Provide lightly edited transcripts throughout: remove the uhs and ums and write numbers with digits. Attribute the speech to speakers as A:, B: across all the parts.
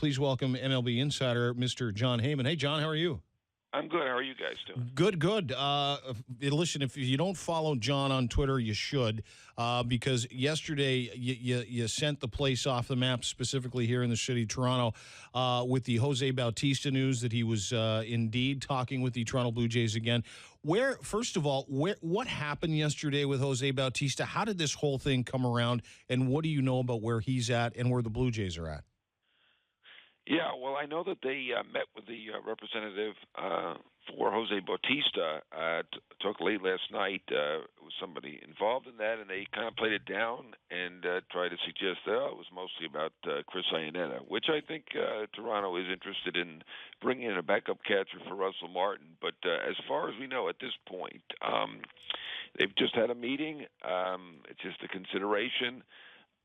A: Please welcome MLB insider, Mr. Jon Heyman. Hey, John, how are you?
B: I'm good. How are you guys doing?
A: Good. Listen, if you don't follow John on Twitter, you should, because yesterday you sent the place off the map, specifically here in the city of Toronto, with the Jose Bautista news that he was indeed talking with the Toronto Blue Jays again. First of all, what happened yesterday with Jose Bautista? How did this whole thing come around, and what do you know about where he's at and where the Blue Jays are at?
B: Yeah, well, I know that they met with the representative for Jose Bautista. Talked late last night with somebody involved in that, and they kind of played it down and tried to suggest that it was mostly about Chris Iannetta, which I think Toronto is interested in bringing in a backup catcher for Russell Martin. But as far as we know at this point, they've just had a meeting. It's just a consideration.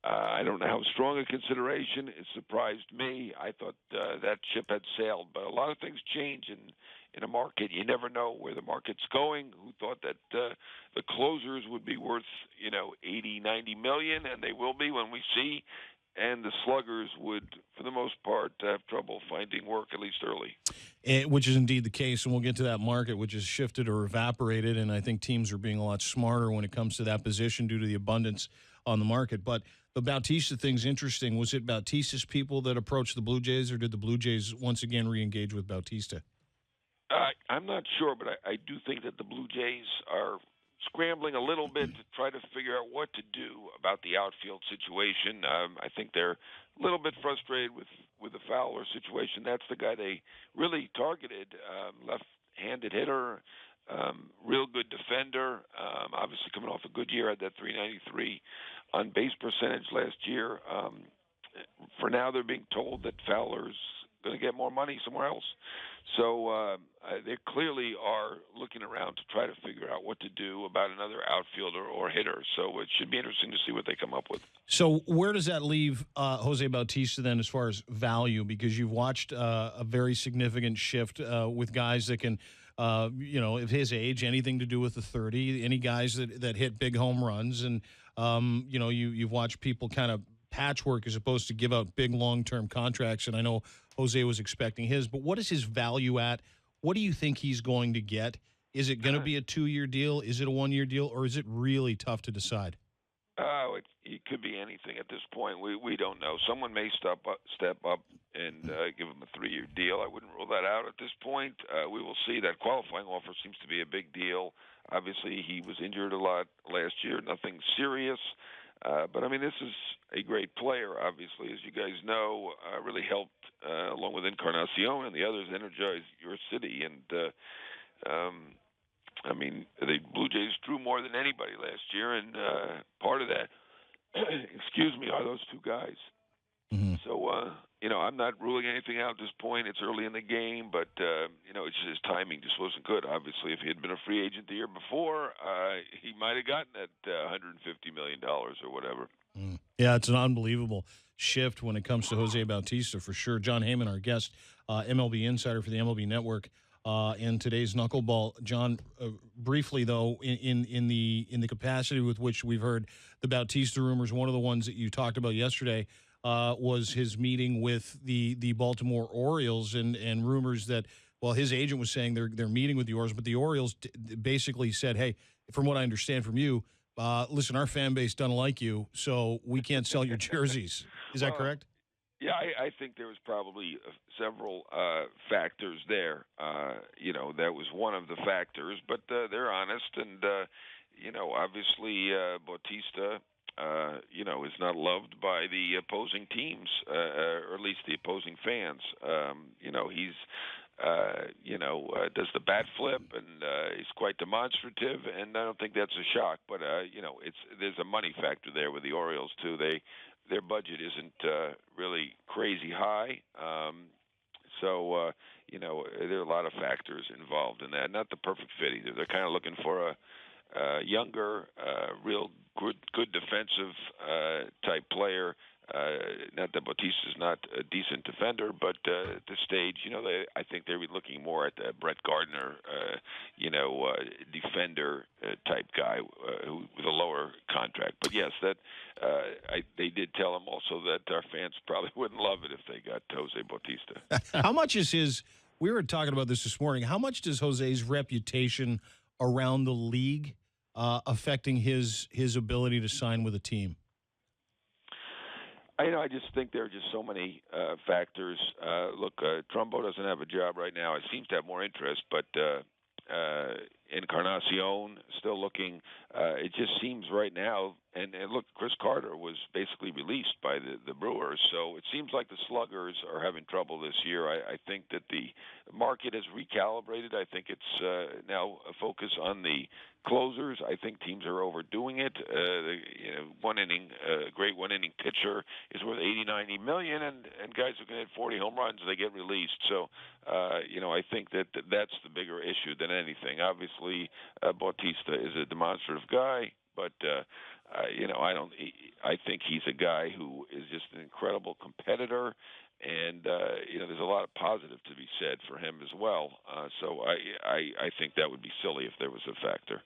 B: I don't know how strong a consideration. It surprised me. I thought that ship had sailed, but a lot of things change in a market. You never know where the market's going. Who thought that the closers would be worth 80, 90 million, and they will be when we see. And the sluggers would, for the most part, have trouble finding work, at least early.
A: Which is indeed the case, and we'll get to that market, which has shifted or evaporated, and I think teams are being a lot smarter when it comes to that position due to the abundance on the market. But the Bautista thing's interesting. Was it Bautista's people that approached the Blue Jays, or did the Blue Jays once again re-engage with Bautista?
B: I'm not sure, but I do think that the Blue Jays are scrambling a little bit to try to figure out what to do about the outfield situation. I think they're a little bit frustrated with the Fowler situation. That's the guy they really targeted, left-handed hitter, real good defender, obviously coming off a good year, had that 393 on base percentage last year. For now, they're being told that Fowler's going to get more money somewhere else. So they clearly are looking around to try to figure out what to do about another outfielder or hitter. So it should be interesting to see what they come up with.
A: So where does that leave Jose Bautista then as far as value? Because you've watched a very significant shift with guys that can, of his age, anything to do with the 30, any guys that hit big home runs. And, you've watched people kind of patchwork as opposed to give out big long-term contracts. And I know Jose was expecting his, but what is his value at? What do you think he's going to get? Is it going to be a 2-year deal? Is it a 1-year deal? Or is it really tough to decide?
B: It could be anything at this point. We don't know. Someone may step up and give him a 3-year deal. I wouldn't rule that out at this point. We will see. That qualifying offer seems to be a big deal. Obviously, he was injured a lot last year. Nothing serious. But, I mean, this is a great player, obviously, as you guys know, really helped, along with Encarnacion and the others, energize your city. And, the Blue Jays drew more than anybody last year, and part of that, are those two guys.
A: Mm-hmm.
B: So, I'm not ruling anything out at this point. It's early in the game, but, it's just his timing just wasn't good. Obviously, if he had been a free agent the year before, he might have gotten that $150 million or whatever.
A: Mm. Yeah, it's an unbelievable shift when it comes to Jose Bautista, for sure. Jon Heyman, our guest, MLB insider for the MLB Network, in today's Knuckleball. John, briefly, though, in the capacity with which we've heard the Bautista rumors, one of the ones that you talked about yesterday was his meeting with the Baltimore Orioles and rumors that, well, his agent was saying they're meeting with the Orioles, but the Orioles basically said, hey, from what I understand from you, listen, our fan base doesn't like you, so we can't sell your jerseys. Is that correct?
B: Yeah, I think there was probably several factors there. That was one of the factors, but they're honest. And, obviously Bautista, is not loved by the opposing teams, or at least the opposing fans. He's, does the bat flip, and he's quite demonstrative, and I don't think that's a shock. But, there's a money factor there with the Orioles, too. Their budget isn't really crazy high. So, there are a lot of factors involved in that. Not the perfect fit either. They're kind of looking for a younger, real good defensive type player. Not that Bautista's not a decent defender, but at this stage, I think they're looking more at Brett Gardner, defender type guy with a lower contract. But yes, that they did tell him also that our fans probably wouldn't love it if they got Jose Bautista.
A: How much is his? We were talking about this morning. How much does Jose's reputation around the league affecting his ability to sign with a team?
B: I just think there are just so many factors. Look, Trumbo doesn't have a job right now. It seems to have more interest, but Encarnacion still looking. It just seems right now, and look, Chris Carter was basically released by the Brewers, so it seems like the sluggers are having trouble this year. I think that the market has recalibrated. I think it's now a focus on the closers. I think teams are overdoing it. One inning, great one inning pitcher is worth 80-90 million, and guys who can hit 40 home runs, they get released. So, I think that's the bigger issue than anything. Obviously, Bautista is a demonstrative guy, but I think he's a guy who is just an incredible competitor, and there's a lot of positive to be said for him as well. So I think that would be silly if there was a factor.